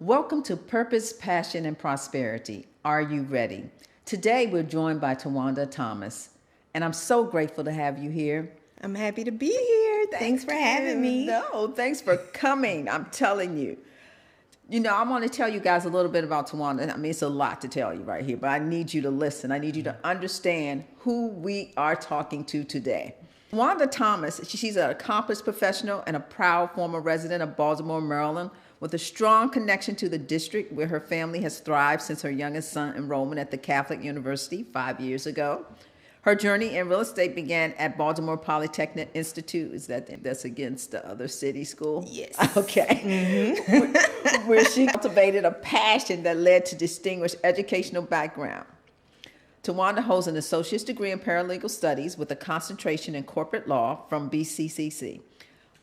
Welcome to Purpose, Passion, and Prosperity. Are you ready? Today we're joined by Tawanda Thomas, and I'm so grateful to have you here. I'm happy to be here. Thanks for having me. No, thanks for coming. I'm telling you. I want to tell you guys a little bit about Tawanda. I mean, it's a lot to tell you right here, but I need you to listen. I need you to understand who we are talking to today. Tawanda Thomas, she's an accomplished professional and a proud former resident of Baltimore, Maryland, with a strong connection to the district where her family has thrived since her youngest son enrollment at the Catholic University 5 years ago. Her journey in real estate began at Baltimore Polytechnic Institute. That's against the other city school? Yes. Okay. Mm-hmm. Where she cultivated a passion that led to distinguished educational background. Tawanda holds an associate's degree in paralegal studies with a concentration in corporate law from BCCC,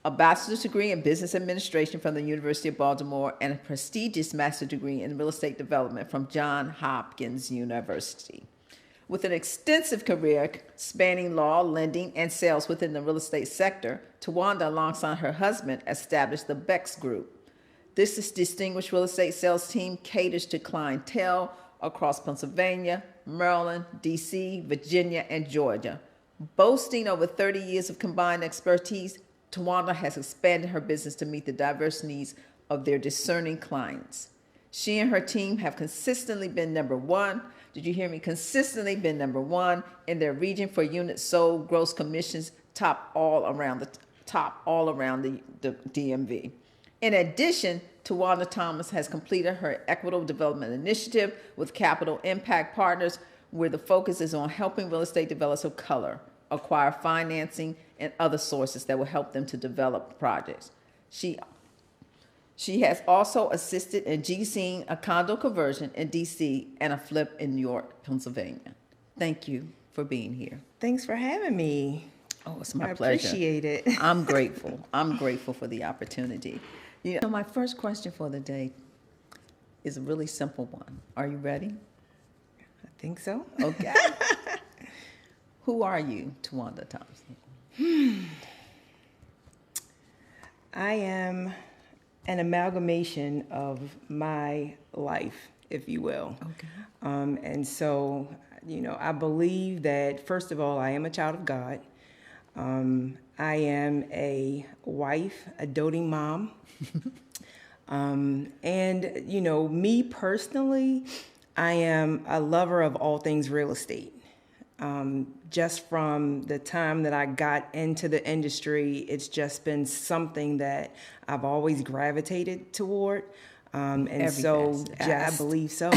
a bachelor's degree in business administration from the University of Baltimore, and a prestigious master's degree in real estate development from Johns Hopkins University. With an extensive career spanning law, lending, and sales within the real estate sector, Tawanda, alongside her husband, established the Bex Group. This distinguished real estate sales team caters to clientele across Pennsylvania, Maryland, D.C., Virginia, and Georgia. Boasting over 30 years of combined expertise, Tawanda has expanded her business to meet the diverse needs of their discerning clients. She and her team have consistently been number one. Did you hear me? Consistently been number one in their region for units sold, gross commissions, top all around the DMV. In addition, Tawanda Thomas has completed her Equitable Development Initiative with Capital Impact Partners, where the focus is on helping real estate developers of color acquire financing and other sources that will help them to develop projects. She has also assisted in GCing a condo conversion in D.C. and a flip in New York, Pennsylvania. Thank you for being here. Thanks for having me. Oh, it's my pleasure. I appreciate it. I'm grateful. I'm grateful for the opportunity. My first question for the day is a really simple one. Are you ready? I think so. Okay. Who are you, Tawanda Thomas? I am an amalgamation of my life, if you will. Okay. And so, I believe that, first of all, I am a child of God. I am a wife, a doting mom. And, me personally, I am a lover of all things real estate. Just from the time that I got into the industry, it's just been something that I've always gravitated toward. I believe so.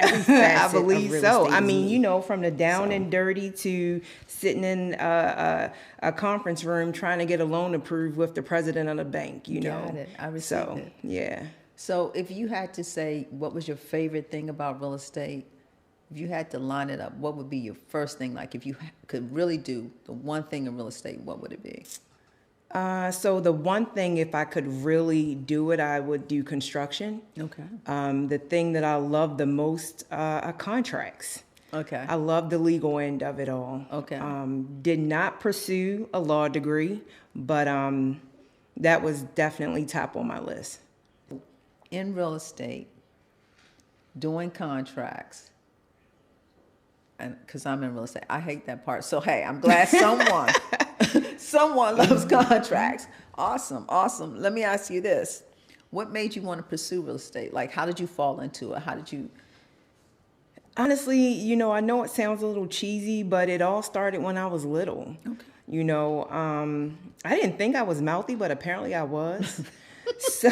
I believe so. I mean, from the down and dirty to sitting in a conference room trying to get a loan approved with the president of the bank, Got it. I received it. Yeah. So if you had to say what was your favorite thing about real estate, if you had to line it up, what would be your first thing? Like if you could really do the one thing in real estate, what would it be? So the one thing, if I could really do it, I would do construction. Okay. The thing that I love the most are contracts. Okay. I love the legal end of it all. Okay. Did not pursue a law degree, but that was definitely top on my list. In real estate, doing contracts, and because I'm in real estate, I hate that part. So hey, I'm glad someone loves contracts. Awesome. Let me ask you this: what made you want to pursue real estate? Like, how did you fall into it? How did you? Honestly, I know it sounds a little cheesy, but it all started when I was little. Okay. I didn't think I was mouthy, but apparently I was. So,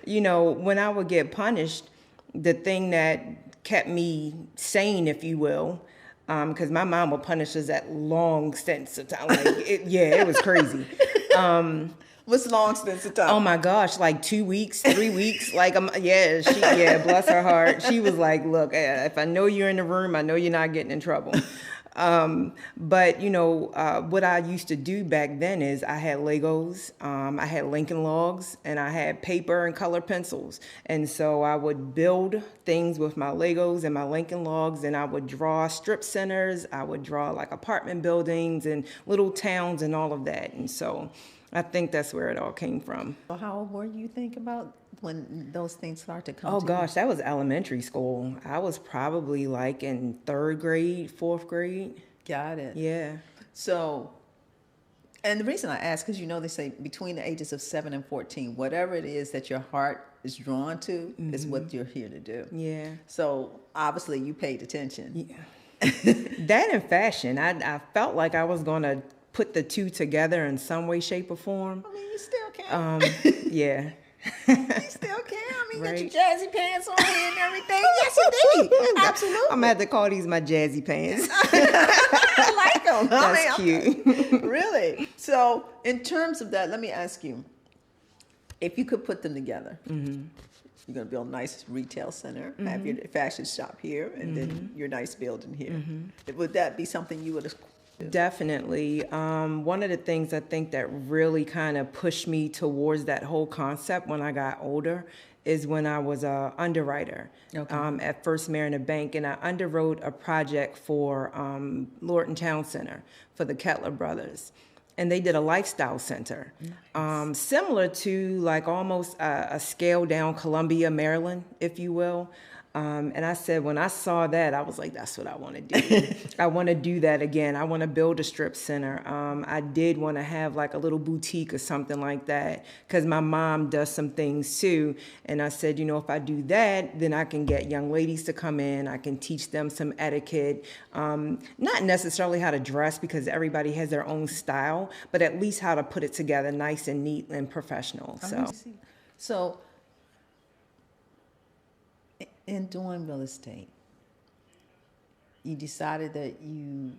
when I would get punished, the thing that kept me sane, if you will, because my mom would punish us at long stints of time. It was crazy. What's long stints of time? Oh my gosh, like 2 weeks, 3 weeks. Bless her heart. She was like, look, if I know you're in the room, I know you're not getting in trouble. But what I used to do back then is I had Legos, I had Lincoln Logs, and I had paper and color pencils. And so I would build things with my Legos and my Lincoln Logs, and I would draw strip centers. I would draw like apartment buildings and little towns and all of that. And so I think that's where it all came from. How old were you think about when those things start to come Oh to gosh, that was elementary school. I was probably like in 3rd grade, 4th grade. you? Got it. Yeah. So, and the reason I ask, because they say between the ages of 7 and 14, whatever it is that your heart is drawn to is what you're here to do. Yeah. So obviously you paid attention. Yeah. That and fashion. I felt like I was going to put the two together in some way, shape, or form. I mean, you still can. Yeah. You still can. I mean, Right. you got your jazzy pants on here and everything. Yes, you did. Absolutely. I'm going to have to call these my jazzy pants. I like them. That's cute. Really. So, in terms of that, let me ask you, if you could put them together, you're going to build a nice retail center, have your fashion shop here, and then your nice building here. Would that be something you would have? Definitely. One of the things I think that really kind of pushed me towards that whole concept when I got older is when I was a underwriter at First Mariner Bank, and I underwrote a project for Lorton Town Center for the Kettler brothers. And they did a lifestyle center, similar to like almost a scaled down Columbia, Maryland, if you will. And I said, when I saw that, I was like, that's what I want to do. I want to do that again. I want to build a strip center. I did want to have like a little boutique or something like that because my mom does some things too. And I said, if I do that, then I can get young ladies to come in. I can teach them some etiquette, not necessarily how to dress because everybody has their own style, but at least how to put it together nice and neat and professional. So, in doing real estate, you decided that you,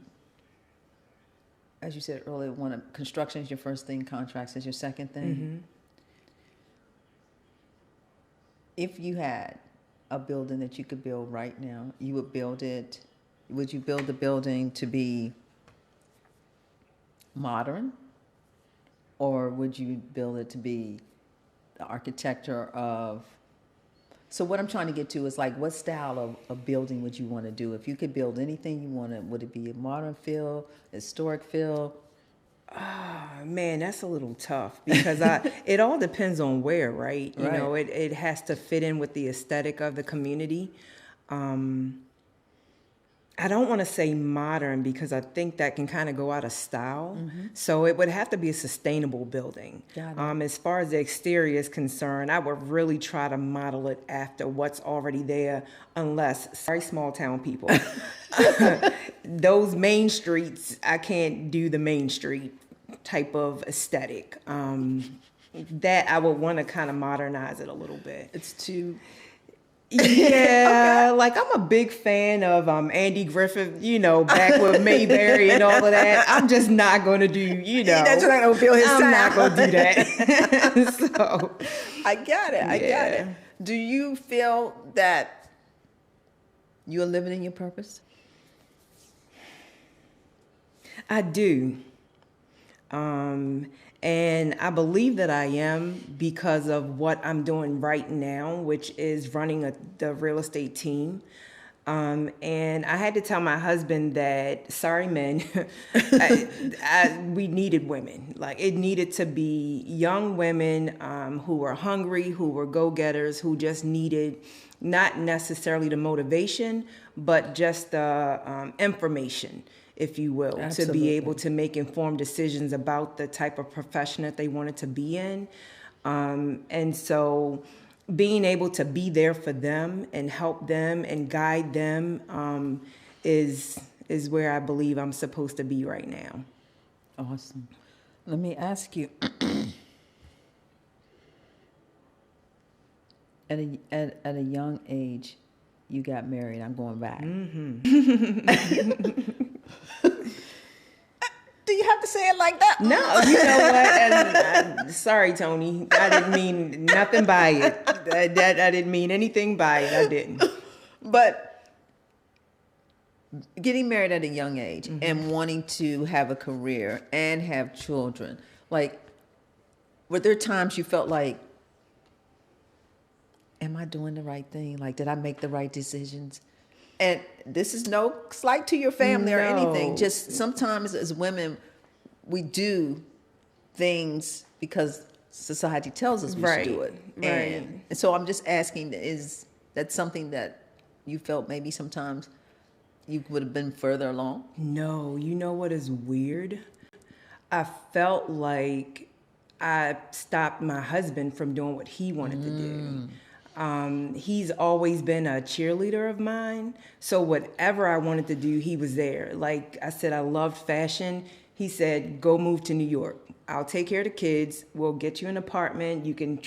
as you said earlier, construction is your first thing, contracts is your second thing. If you had a building that you could build right now, you would build it. Would you build the building to be modern, or would you build it to be the architecture of? So what I'm trying to get to is like, what style of building would you want to do? If you could build anything you wanted, would it be a modern feel, historic feel? Man, that's a little tough because it all depends on where, right? You know, it has to fit in with the aesthetic of the community. I don't want to say modern because I think that can kind of go out of style. So it would have to be a sustainable building. As far as the exterior is concerned, I would really try to model it after what's already there, unless, sorry, small town people. Those main streets, I can't do the main street type of aesthetic. That I would want to kind of modernize it a little bit. It's too... Yeah, like I'm a big fan of Andy Griffith, back with Mayberry and all of that. I'm just not going to do, That's not going to feel his I'm sound. not going to do that. So, I got it. Do you feel that you are living in your purpose? I do. And I believe that I am because of what I'm doing right now, which is running the real estate team. And I had to tell my husband that, sorry, men, we needed women. Like it needed to be young women who were hungry, who were go-getters, who just needed not necessarily the motivation, but just the information, if you will, to be able to make informed decisions about the type of profession that they wanted to be in. And so being able to be there for them and help them and guide them is where I believe I'm supposed to be right now. Awesome. Let me ask you, at a young age, you got married. I'm going back. Do you have to say it like that? No, you know what? Sorry, Tony. I didn't mean nothing by it. I didn't mean anything by it. I didn't. But getting married at a young age and wanting to have a career and have children, like, were there times you felt like, am I doing the right thing? Like, did I make the right decisions? And this is no slight to your family or anything. Just sometimes as women, we do things because society tells us we should do it. And so I'm just asking, is that something that you felt maybe sometimes you would have been further along? No, you know what is weird? I felt like I stopped my husband from doing what he wanted to do. He's always been a cheerleader of mine. So whatever I wanted to do, he was there. Like I said, I loved fashion. He said, go move to New York. I'll take care of the kids. We'll get you an apartment. You can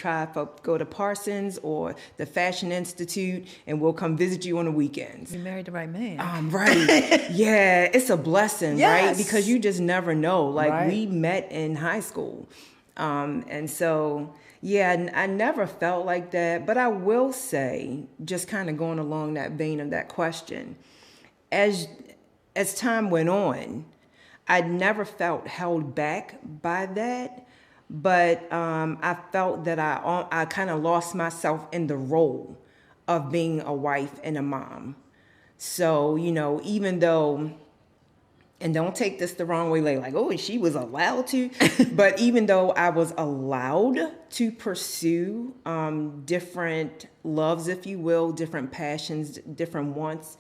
go to Parsons or the Fashion Institute, and we'll come visit you on the weekends. You married the right man. Right. Yeah, it's a blessing, Yes. right? Because you just never know. Like, Right. we met in high school. And so, yeah, I never felt like that. But I will say, just kind of going along that vein of that question, as time went on, I never felt held back by that, but I felt that I kind of lost myself in the role of being a wife and a mom. So, you know, even though, and don't take this the wrong way, like, oh, she was allowed to, but even though I was allowed to pursue different loves, if you will, different passions, different wants,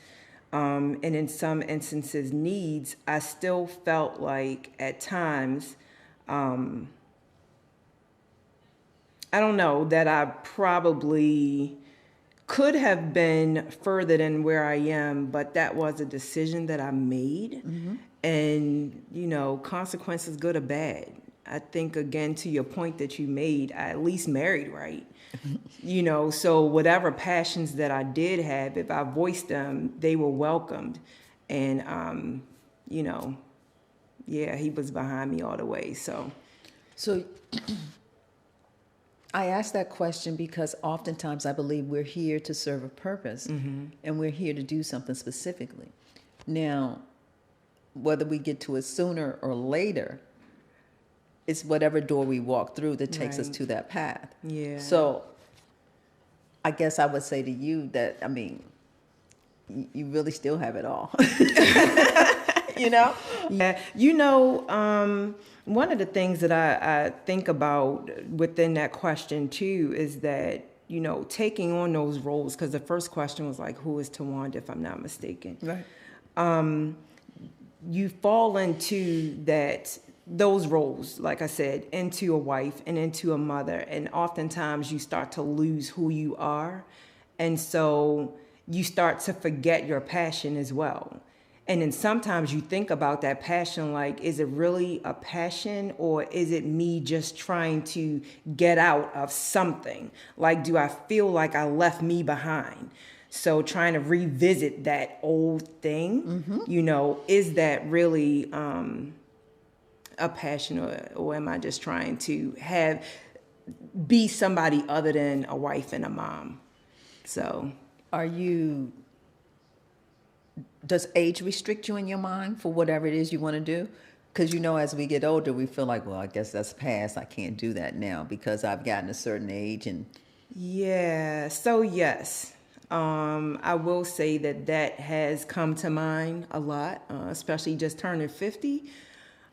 and in some instances needs, I still felt like at times, I don't know, that I probably could have been further than where I am, but that was a decision that I made. And, you know, consequences, good or bad. I think, again, to your point that you made, I at least married right. You know, so whatever passions that I did have, if I voiced them, they were welcomed. And, you know, yeah, he was behind me all the way. So I ask that question because oftentimes I believe we're here to serve a purpose, and we're here to do something specifically. Now, whether we get to it sooner or later, it's whatever door we walk through that takes us to that path. Yeah. So I guess I would say to you that, I mean, you really still have it all. You know? Yeah. You know, one of the things that I think about within that question too is that, you know, taking on those roles, because the first question was like, who is Tawanda, if I'm not mistaken? Right. You fall into those roles, like I said, into a wife and into a mother. And oftentimes you start to lose who you are. And so you start to forget your passion as well. And then sometimes you think about that passion, like, is it really a passion, or is it me just trying to get out of something? Like, do I feel like I left me behind? So trying to revisit that old thing, you know, is that really a passion, or am I just trying to be somebody other than a wife and a mom? So does age restrict you in your mind for whatever it is you want to do? Because, you know, as we get older, we feel like, well, I guess that's past. I can't do that now because I've gotten a certain age. And yeah, so yes. I will say that has come to mind a lot, especially just turning 50.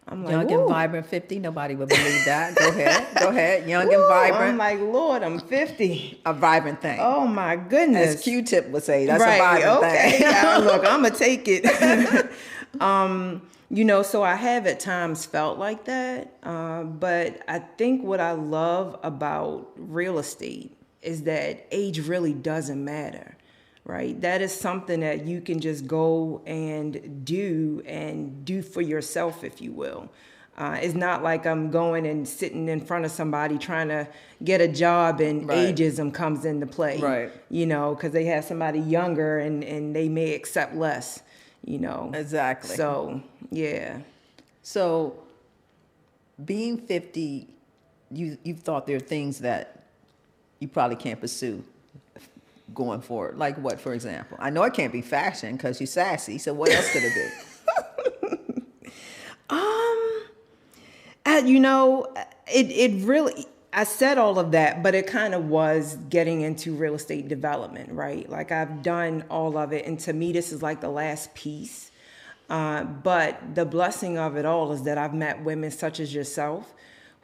I'm like, young and vibrant 50. Nobody would believe that. Go ahead. Young and vibrant. I'm like, Lord, I'm 50. A vibrant thing. Oh my goodness. As Q-Tip would say, that's a vibrant thing. Yeah, look, I'm gonna take it. You know, so I have at times felt like that. But I think what I love about real estate is that age really doesn't matter, right? That is something that you can just go and do for yourself, if you will. It's not like I'm going and sitting in front of somebody trying to get a job and ageism comes into play, right? You know, because they have somebody younger and they may accept less, you know. Exactly. So, yeah. So being 50, you've thought there are things that you probably can't pursue going forward. Like what, for example? I know it can't be fashion because you're sassy. So what else could it be? You know, it really, I said all of that, but it kind of was getting into real estate development, right? Like I've done all of it. And to me, this is like the last piece. But the blessing of it all is that I've met women such as yourself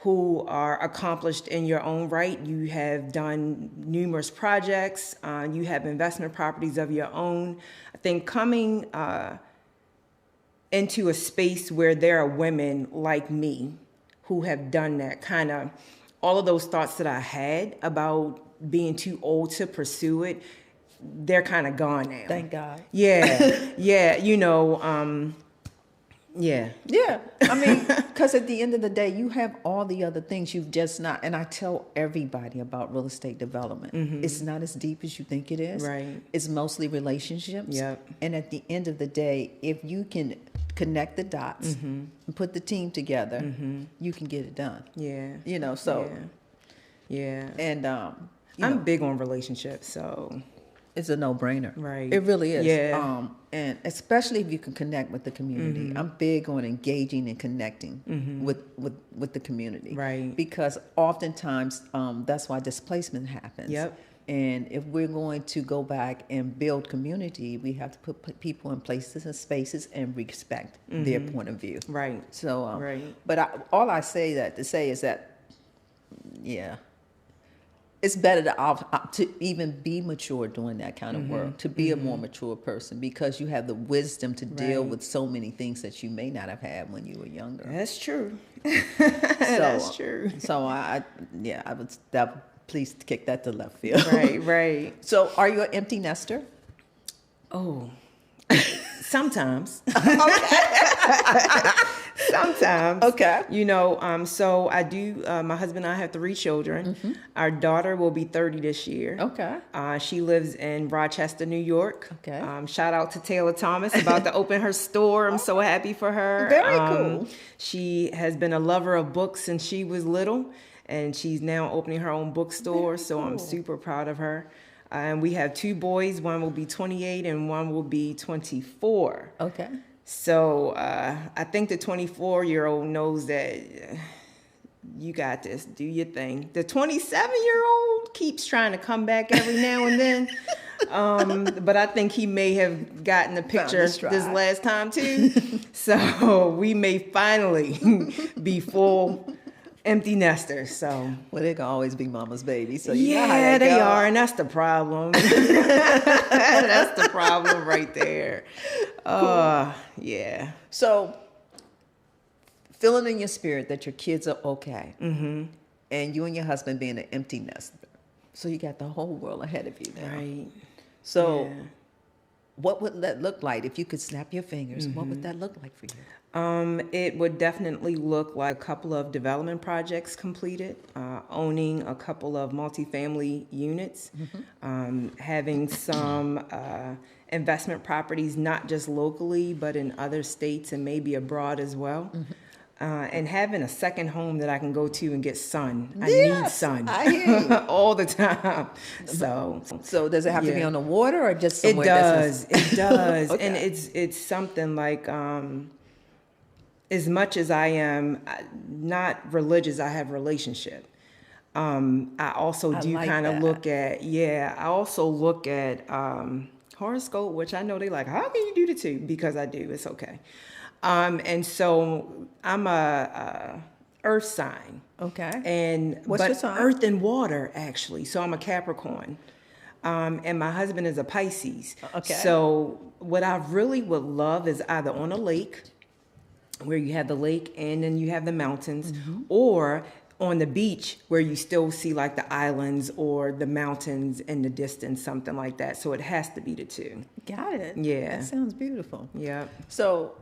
who are accomplished in your own right. You have done numerous projects. You have investment properties of your own. I think coming into a space where there are women like me who have done that, kind of all of those thoughts that I had about being too old to pursue it, they're kind of gone now. Thank God. Yeah, yeah, yeah. Yeah. I mean, because at the end of the day, you have all the other things you've just not. And I tell everybody about real estate development. It's not as deep as you think it is. Right. It's mostly relationships. Yep. And at the end of the day, if you can connect the dots and put the team together, you can get it done. Yeah. So. Yeah. And I'm big on relationships, so. It's a no-brainer. Right. It really is. Yeah. And especially if you can connect with the community. I'm big on engaging and connecting with the community. Right. Because oftentimes that's why displacement happens. Yep. And if we're going to go back and build community, we have to put people in places and spaces and respect their point of view. Right. So, right. But all I say to say is that, yeah, it's better to even be mature doing that kind of work, to be a more mature person, because you have the wisdom to deal with so many things that you may not have had when you were younger. That's true. That's true. So I would please kick that to left field. Right. So are you an empty nester? Oh, sometimes. Sometimes. Okay. So I do, my husband and I have 3 children. Our daughter will be 30 this year. Okay. She lives in Rochester, New York. Okay. Shout out to Tawanda Thomas, about to open her store. I'm so happy for her. Very cool. She has been a lover of books since she was little, and she's now opening her own bookstore. So I'm super proud of her. And we have 2 boys. One will be 28 and one will be 24. Okay. So I think the 24-year-old knows that you got this, do your thing. The 27-year-old keeps trying to come back every now and then. But I think he may have gotten the picture this last time too. So we may finally be full empty nesters. So they can always be mama's baby. So yeah, they are, and that's the problem. That's the problem right there. Yeah. So feeling in your spirit that your kids are okay, and you and your husband being an empty nester, so you got the whole world ahead of you now. Right. So what would that look like if you could snap your fingers? What would that look like for you? It would definitely look like a couple of development projects completed, owning a couple of multifamily units, having some investment properties, not just locally, but in other states and maybe abroad as well. And having a second home that I can go to and get sun. I need sun. I hear you. All the time. So does it have to be on the water or just somewhere? It does. Okay. And it's something like, as much as I am not religious, I have relationship. I also do kind of look at, I also look at horoscope, which I know they like, how can you do the 2? Because I do, it's okay. And so I'm a earth sign. Okay. And what's your sign? Earth and water, actually. So I'm a Capricorn. And my husband is a Pisces. Okay. So what I really would love is either on a lake, where you have the lake and then you have the mountains, or on the beach where you still see like the islands or the mountains in the distance, something like that. So it has to be the 2. Got it. Yeah. That sounds beautiful. Yeah. So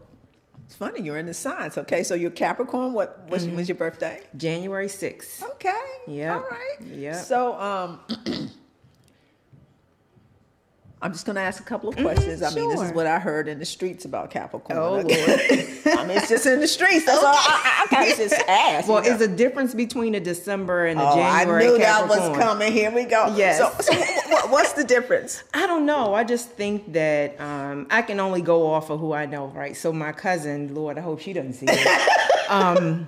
it's funny, you're in the signs. Okay, so you're Capricorn. When's your birthday? January 6th. Okay. Yeah. All right. Yeah. So I'm just going to ask a couple of questions. I mean, this is what I heard in the streets about Capricorn. Oh, Lord. I mean, it's just in the streets. That's all I kind of just asked. Well, is the difference between a December and a January I knew Capricorn? that was coming. Here we go. Yes. So what's the difference? I don't know. I just think that I can only go off of who I know, right? So my cousin, Lord, I hope she doesn't see it.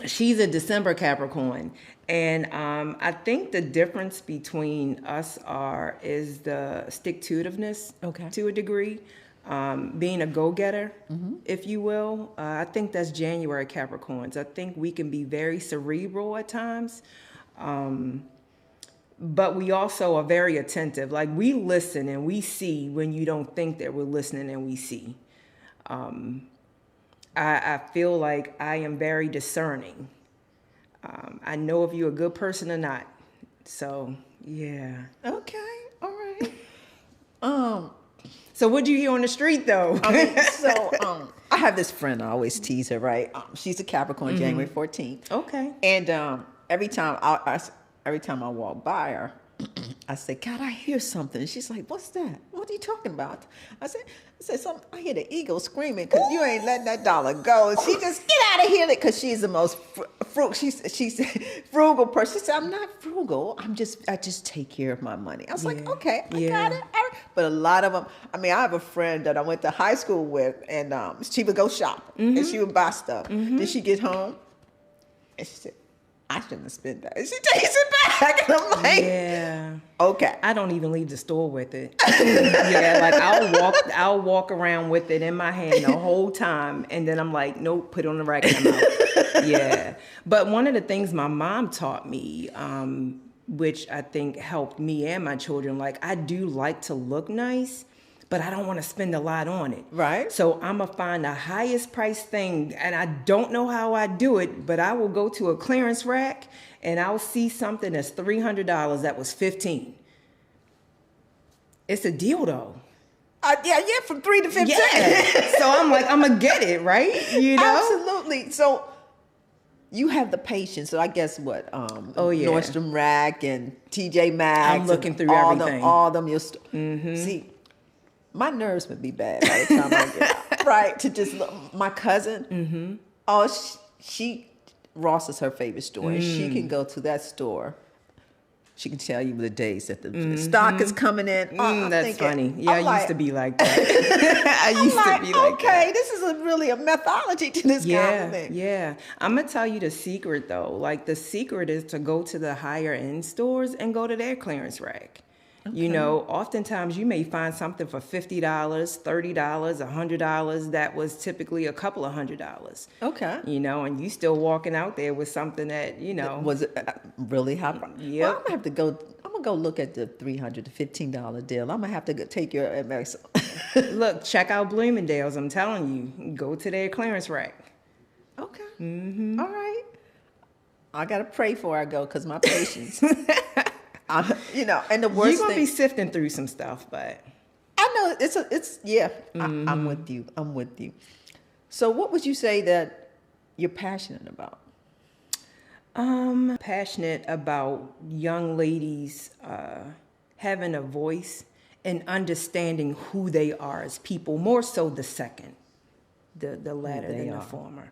She's a December Capricorn. And I think the difference between us is the stick-to-itiveness to a degree. being a go-getter, if you will. I think that's January Capricorns. I think we can be very cerebral at times, but we also are very attentive. Like, we listen and we see when you don't think that we're listening, and we see. I feel like I am very discerning. I know if you're a good person or not. So, yeah. Okay, all right. So what do you hear on the street, though? I have this friend. I always tease her, right? She's a Capricorn, January 14th. Okay. And every time I walk by her, I say, God, I hear something. And she's like, what's that? What are you talking about? I said, something. I hear the eagle screaming because you ain't letting that dollar go. And she just, get out of here, because she's the most frugal. She's frugal person. She said, I'm not frugal. I just take care of my money. I was like, okay, I got it. All right. But a lot of them, I have a friend that I went to high school with, and she would go shopping and she would buy stuff. Then she get home and she said, I shouldn't have spent that. And she takes it back. And I'm like, yeah. Okay. I don't even leave the store with it. Yeah, like I'll walk around with it in my hand the whole time. And then I'm like, nope, put it on the rack and I'm out. Yeah. But one of the things my mom taught me, which I think helped me and my children, like, I do like to look nice, but I don't want to spend a lot on it. Right. So I'm going to find the highest price thing, and I don't know how I do it, but I will go to a clearance rack and I'll see something that's $300 that was $15. It's a deal, though. Yeah, from 3 to 15. Yeah. So I'm like, I'm going to get it, right? You know? Absolutely. So you have the patience. So I guess what? Nordstrom Rack and TJ Maxx. I'm looking through everything. All them. See, my nerves would be bad by the time I get out. Right? To just look. My cousin, she Ross is her favorite store. And she can go to that store. She can tell you the days that the stock is coming in. That's funny. Yeah, I used to be like that. I used to be like that. Okay, this is really a methodology to this kind of thing. Yeah. I'm going to tell you the secret, though. Like, the secret is to go to the higher end stores and go to their clearance rack. Okay. You know, oftentimes you may find something for $50, $30, $100 that was typically a couple of $100. Okay. You know, and you still walking out there with something that, you know. Was it really high? Yeah. Well, I'm going to go look at the $300 to $15 deal. I'm going to have to take your advice. Look, check out Bloomingdale's. I'm telling you, go to their clearance rack. Okay. All right. I got to pray before I go, because my patience. You know, and the worst you're gonna be sifting through some stuff, but I know it's I'm with you. I'm with you. So, what would you say that you're passionate about? Passionate about young ladies having a voice and understanding who they are as people. More so the second, the latter than the former.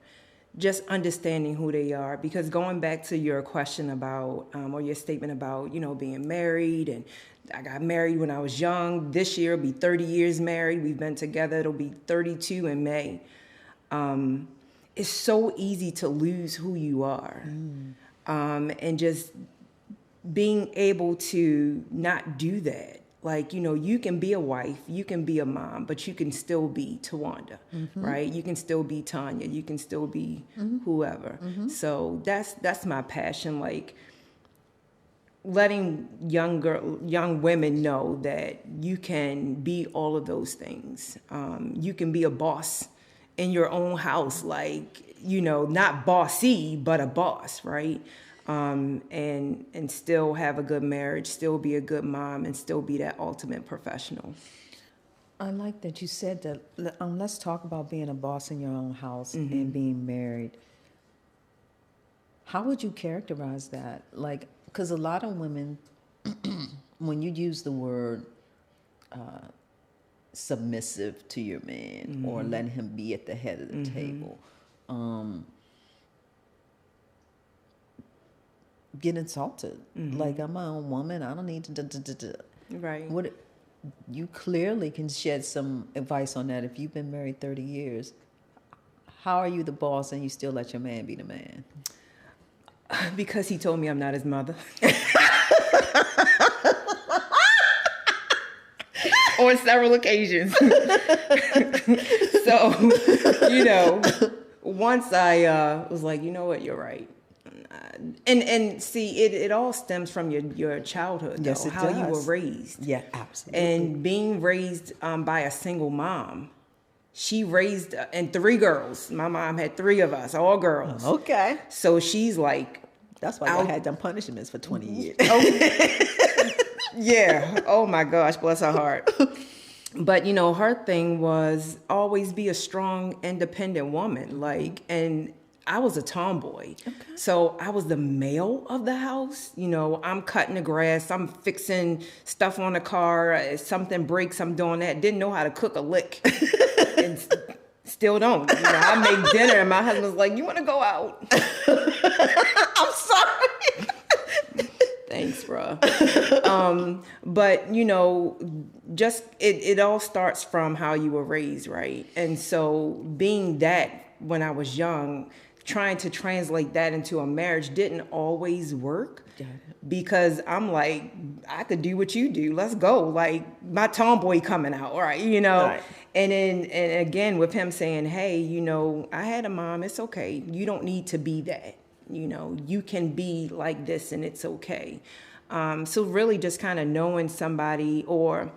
Just understanding who they are, because going back to your question about, or your statement about, you know, being married, and I got married when I was young. This year will be 30 years married. We've been together. It'll be 32 in May. It's so easy to lose who you are. And just being able to not do that. Like, you know, you can be a wife, you can be a mom, but you can still be Tawanda, right? You can still be Tanya, you can still be whoever. So that's my passion, like letting young women know that you can be all of those things. You can be a boss in your own house, like, you know, not bossy, but a boss, right? And still have a good marriage, still be a good mom, and still be that ultimate professional. I like that you said that. Let's talk about being a boss in your own house and being married. How would you characterize that? Like, because a lot of women, when you use the word submissive to your man or letting him be at the head of the table, get insulted. Like, I'm my own woman. I don't need to. Right. You clearly can shed some advice on that. If you've been married 30 years, how are you the boss and you still let your man be the man? Because he told me I'm not his mother. on several occasions. So, you know, once I was like, you know what, you're right. And see, it all stems from your childhood, though, Yes, it how you were does. raised. Yeah, absolutely. And being raised by a single mom. She raised, and 3 girls. My mom had 3 of us, all girls. Okay. So she's like, That's why I had done punishments for 20 years. yeah. Oh my gosh, bless her heart. But you know, her thing was always be a strong, independent woman. Like, and I was a tomboy. Okay. So I was the male of the house. You know, I'm cutting the grass, I'm fixing stuff on the car. If something breaks, I'm doing that. Didn't know how to cook a lick. And still don't. You know, I make dinner and my husband's like, you want to go out? I'm sorry. Thanks, bro. But you know, just it all starts from how you were raised, right? And so being that when I was young, trying to translate that into a marriage didn't always work. Because I'm like, I could do what you do. Let's go. Like my tomboy coming out, all right, you know. Right. And then, and again, with him saying, hey, you know, I had a mom. It's okay. You don't need to be that. You know, you can be like this, and it's okay. So really, just kind of knowing somebody or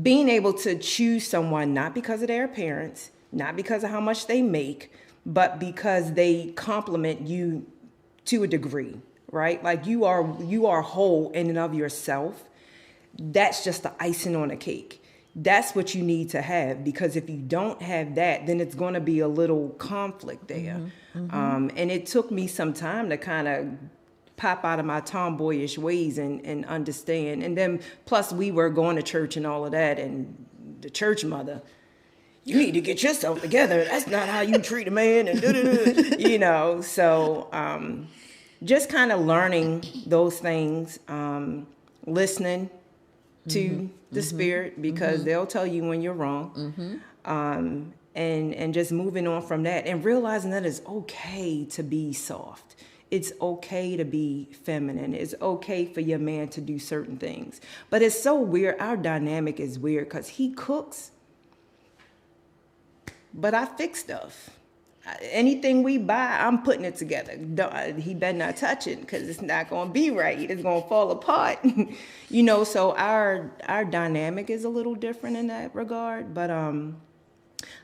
being able to choose someone not because of their parents, not because of how much they make, but because they complement you to a degree. Right? Like you are whole in and of yourself. That's just the icing on a cake. That's what you need to have, because if you don't have that, then it's going to be a little conflict there. And it took me some time to kind of pop out of my tomboyish ways and understand. And then plus we were going to church and all of that, and the church mother, you need to get yourself together. That's not how you treat a man, and you know. So just kind of learning those things, listening to the spirit, because they'll tell you when you're wrong, and just moving on from that and realizing that it's okay to be soft. It's okay to be feminine. It's okay for your man to do certain things. But it's so weird. Our dynamic is weird because he cooks, but I fix stuff. Anything we buy, I'm putting it together. He better not touch it because it's not going to be right. It's going to fall apart. You know, so our dynamic is a little different in that regard. But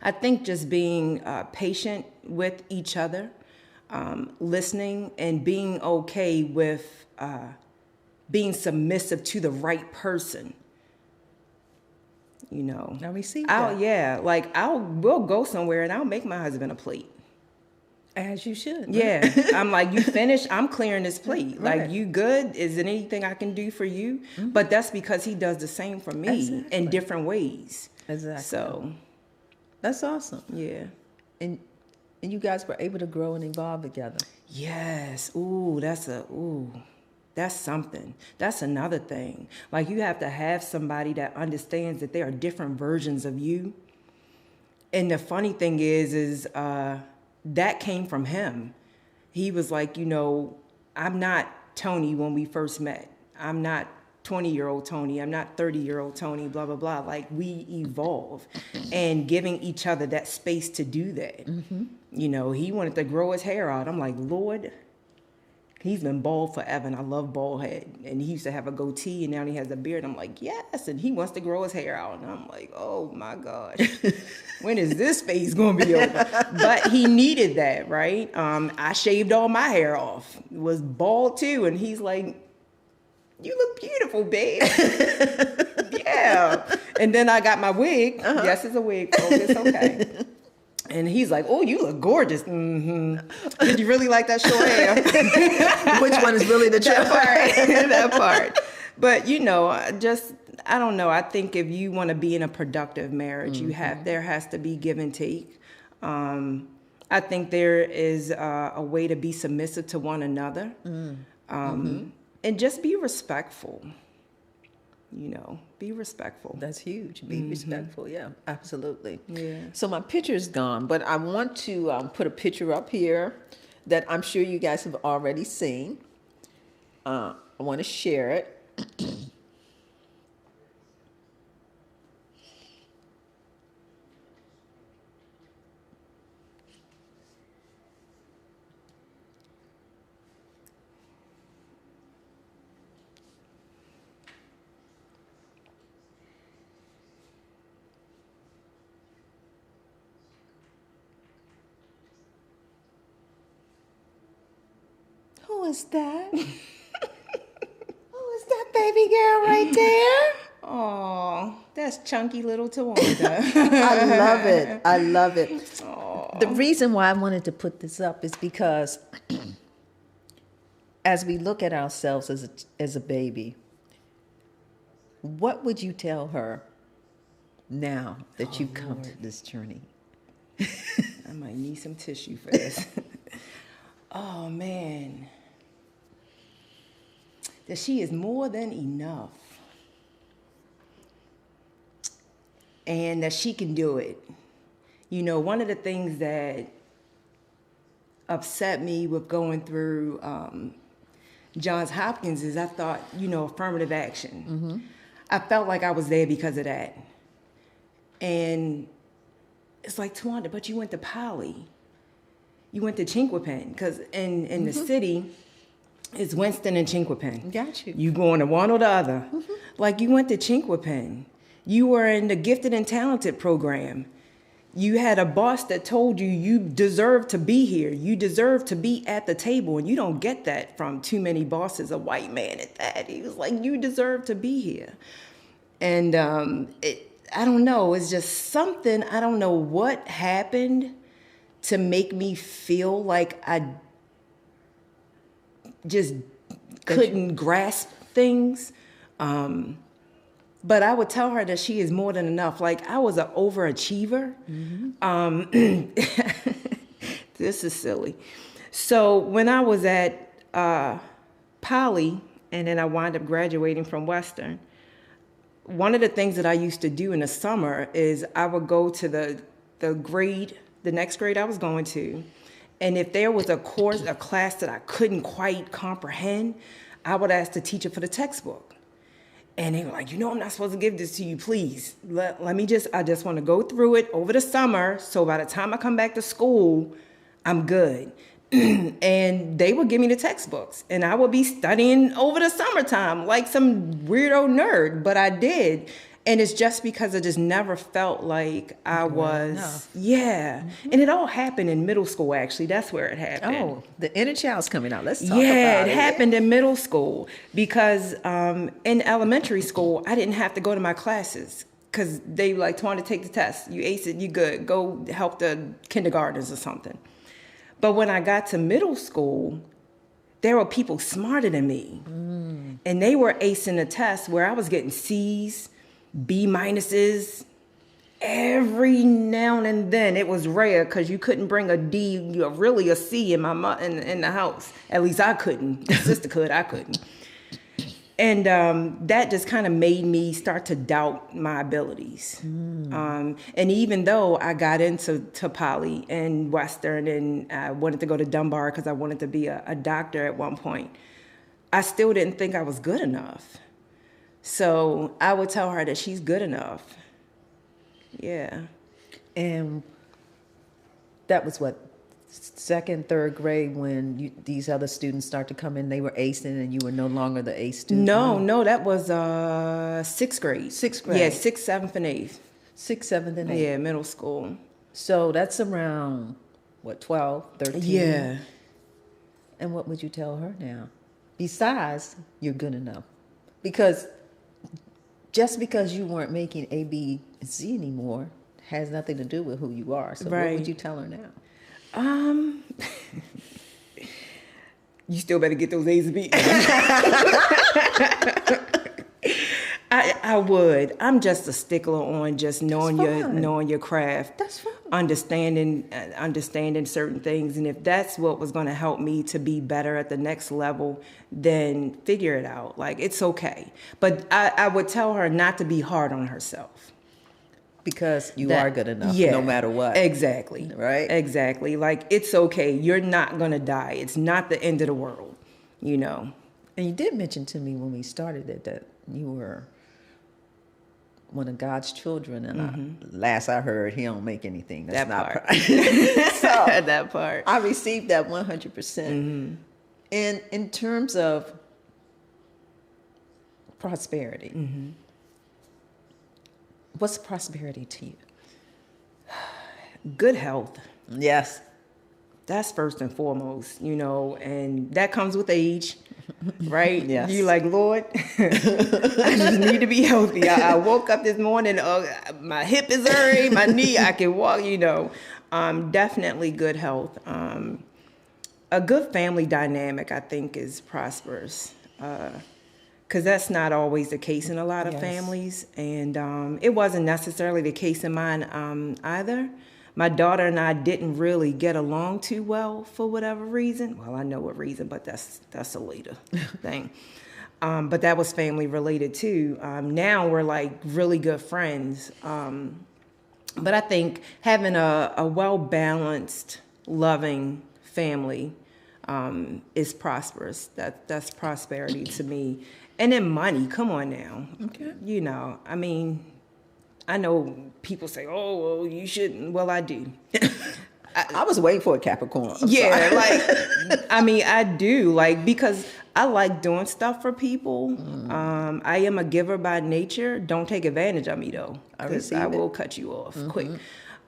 I think just being patient with each other, listening, and being okay with being submissive to the right person. You know, I receive that. Yeah, like we'll go somewhere and I'll make my husband a plate. As you should. Right? Yeah, I'm like, you finished? I'm clearing this plate. Right. Like, you good? Is there anything I can do for you? But that's because he does the same for me in different ways. Exactly. So that's awesome. Yeah. And you guys were able to grow and evolve together. Yes. That's something. That's another thing. Like, you have to have somebody that understands that there are different versions of you. And the funny thing is that came from him. He was like, you know, I'm not Tony when we first met. I'm not 20-year-old Tony. I'm not 30-year-old Tony, blah, blah, blah. Like, we evolve and giving each other that space to do that. You know, he wanted to grow his hair out. I'm like, Lord, he's been bald forever, and I love bald head. And he used to have a goatee, and now he has a beard. I'm like, yes, and he wants to grow his hair out. And I'm like, oh, my gosh, when is this phase going to be over? But he needed that, right? I shaved all my hair off. It was bald, too, and he's like, you look beautiful, babe. Yeah. And then I got my wig. Yes, it's a wig, folks. It's okay. And he's like, oh, you look gorgeous. Did you really like that short hair? Which one is really the trip part? That part. But, you know, I don't know. I think if you want to be in a productive marriage, there has to be give and take. I think there is a way to be submissive to one another. And just be respectful. You know, be respectful. That's huge. Be respectful. Yeah, absolutely. Yeah. So my picture is gone, but I want to put a picture up here that I'm sure you guys have already seen. I want to share it. is that? Who is that baby girl right there? Oh, that's chunky little Tawanda. I love it. I love it. Aww. The reason why I wanted to put this up is because as we look at ourselves as a baby, what would you tell her now that you've come to this journey? I might need some tissue for this. Oh, man. That she is more than enough. And that she can do it. You know, one of the things that upset me with going through Johns Hopkins is I thought, affirmative action. Mm-hmm. I felt like I was there because of that. And it's like, Tawanda, but you went to Poly. You went to Chinquapin, because in mm-hmm. the city, it's Winston and Chinquapin. Got you. You going to one or the other. Mm-hmm. Like, you went to Chinquapin. You were in the gifted and talented program. You had a boss that told you you deserve to be here. You deserve to be at the table. And you don't get that from too many bosses, a white man at that. He was like, you deserve to be here. And I don't know. It's just something, I don't know what happened to make me feel like I just couldn't grasp things. But I would tell her that she is more than enough. Like, I was an overachiever. Mm-hmm. This is silly. So when I was at Poly, and then I wound up graduating from Western, one of the things that I used to do in the summer is I would go to the next grade I was going to, and if there was a class that I couldn't quite comprehend, I would ask the teacher for the textbook. And they were like, I'm not supposed to give this to you, please. I just want to go through it over the summer, so by the time I come back to school, I'm good. And they would give me the textbooks, and I would be studying over the summertime like some weirdo nerd, but I did. And it's just because I just never felt like I was, yeah. Mm-hmm. And it all happened in middle school, actually. That's where it happened. Oh, the inner child's coming out. Let's talk about it. Yeah, it happened in middle school because in elementary school, I didn't have to go to my classes because they wanted to take the test. You ace it, you good. Go help the kindergartners or something. But when I got to middle school, there were people smarter than me. Mm. And they were acing the test where I was getting C's, B minuses. Every now and then. It was rare because you couldn't bring a D, really a C in in the house. At least I couldn't. My sister could, I couldn't. And that just kind of made me start to doubt my abilities. Mm. And even though I got into Poly and Western and I wanted to go to Dunbar because I wanted to be a doctor at one point, I still didn't think I was good enough. So I would tell her that she's good enough. Yeah. And that was what, second, third grade when these other students start to come in, they were acing and you were no longer the ace student? No, that was sixth grade. Sixth grade? Yeah, 6th, 7th, and 8th. 6th, 7th, and 8th. Yeah, middle school. So that's around, 12, 13? Yeah. And what would you tell her now? Besides, you're good enough. Because just because you weren't making A, B, and C anymore has nothing to do with who you are. So What would you tell her now? You still better get those A's and B's. I would. I'm just a stickler on just knowing your craft. That's fine. Understanding certain things, and if that's what was going to help me to be better at the next level, then figure it out. Like, it's okay. But I would tell her not to be hard on herself. Because you are good enough, no matter what. Exactly. Right? Exactly. Like, it's okay. You're not going to die. It's not the end of the world, And you did mention to me when we started it that you were one of God's children, and last I heard, he don't make anything. That's not part. So that part. I received that 100%. Mm-hmm. And in terms of prosperity, what's prosperity to you? Good health. Yes. that's first and foremost, you know, and that comes with age, right? Yes. You like, Lord, I just need to be healthy. I woke up this morning, my hip is hurting, my knee, I can walk, you know. Definitely good health. A good family dynamic, I think, is prosperous. Because that's not always the case in a lot of Yes. families. And it wasn't necessarily the case in mine either. My daughter and I didn't really get along too well for whatever reason. Well, I know what reason, but that's a later thing. But that was family related too. Now we're like really good friends. But I think having a well-balanced, loving family is prosperous. That's prosperity to me. And then money, come on now. Okay. You know, I mean, I know people say, oh, well, you shouldn't. Well, I do. I was waiting for a Capricorn. I'm Yeah, sorry. like, I mean, I do, like, because I like doing stuff for people. I am a giver by nature. Don't take advantage of me, though, because I will cut you off quick.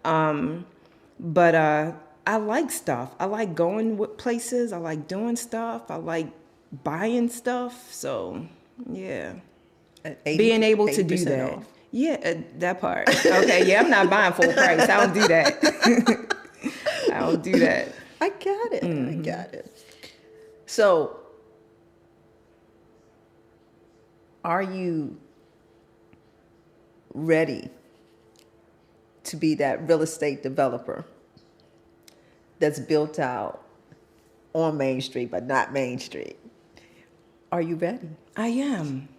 But I like stuff. I like going with places. I like doing stuff. I like buying stuff. So, yeah. Being able to do 80% that. off. Yeah, that part. Okay, yeah, I'm not buying full price. I don't do that. I don't do that. I got it. I got it. So, are you ready to be that real estate developer that's built out on Main Street, but not Main Street? Are you ready? I am.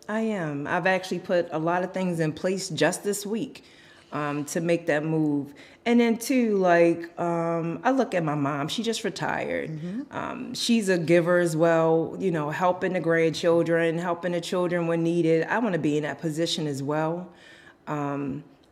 I've actually put a lot of things in place just this week to make that move. And then too, like, I look at my mom. She just retired. She's a giver as well, you know, helping the grandchildren, helping the children when needed. I want to be in that position as well.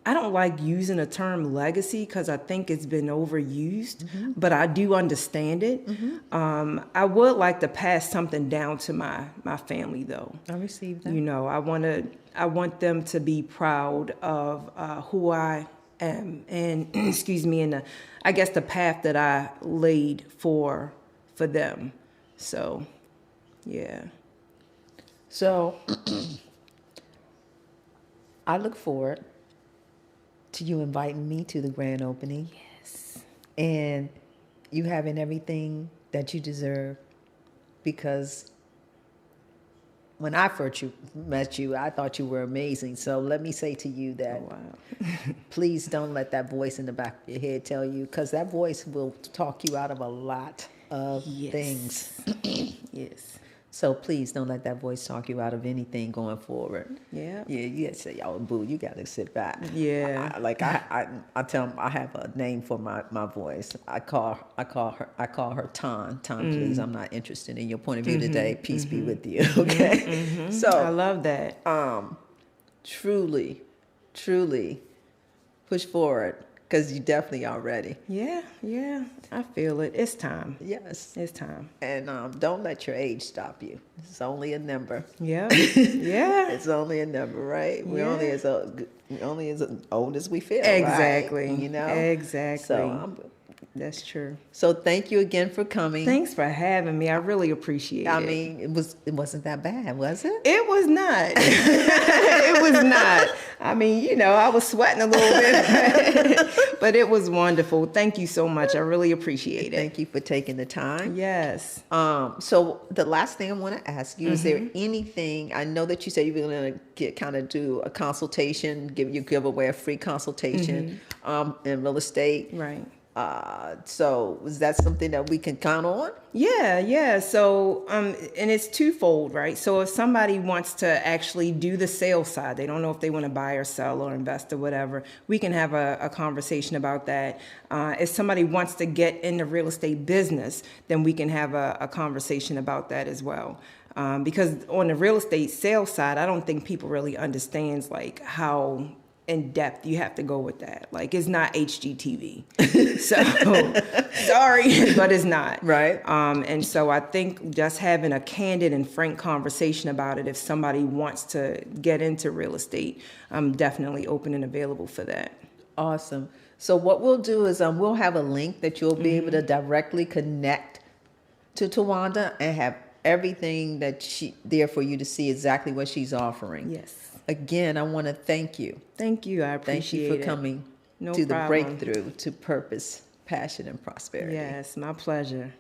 I don't like using the term legacy because I think it's been overused, but I do understand it. I would like to pass something down to my family, though. I received that. You know, I want them to be proud of who I am, and excuse me, and I guess the path that I laid for them. So, yeah. So, I look forward to you inviting me to the grand opening. Yes. And you having everything that you deserve, because when I first met you, I thought you were amazing. So let me say to you that please don't let that voice in the back of your head tell you, because that voice will talk you out of a lot of things. Yes. So please don't let that voice talk you out of anything going forward. Yeah. Yeah, you gotta say, "Oh, boo, you gotta sit back." Yeah. I tell them I have a name for my voice. I call her Ton. Ton, please. I'm not interested in your point of view today. Peace be with you. Okay. So I love that. truly push forward, because you definitely are ready. Yeah. I feel it. It's time. Yes. It's time. And don't let your age stop you. It's only a number. Yeah. Yeah. It's only a number, right? We're only as old as we feel. Exactly. Right? You know. Exactly. So that's true. So thank you again for coming. Thanks for having me. I really appreciate it. I mean, it wasn't that bad, was it? It was not. It was not. I mean, you know, I was sweating a little bit, but it was wonderful. Thank you so much. I really appreciate it. Thank you for taking the time. Yes. So the last thing I want to ask you, is there anything, I know that you said you were going to do a consultation, give away a free consultation in real estate. Right. So is that something that we can count on? Yeah. So, and it's twofold, right? So if somebody wants to actually do the sales side, they don't know if they want to buy or sell or invest or whatever, we can have a conversation about that. If somebody wants to get in the real estate business, then we can have a conversation about that as well. Because on the real estate sales side, I don't think people really understands like how in depth you have to go with that. Like, it's not HGTV. So sorry, but it's not. Right. And so I think just having a candid and frank conversation about it, if somebody wants to get into real estate, I'm definitely open and available for that. Awesome. So what we'll do is we'll have a link that you'll be able to directly connect to Tawanda and have everything that she there for you to see exactly what she's offering. Yes. Again, I want to thank you. Thank you. I Thank appreciate you for it. coming No to problem. the breakthrough to purpose, passion, and prosperity. Yes, my pleasure.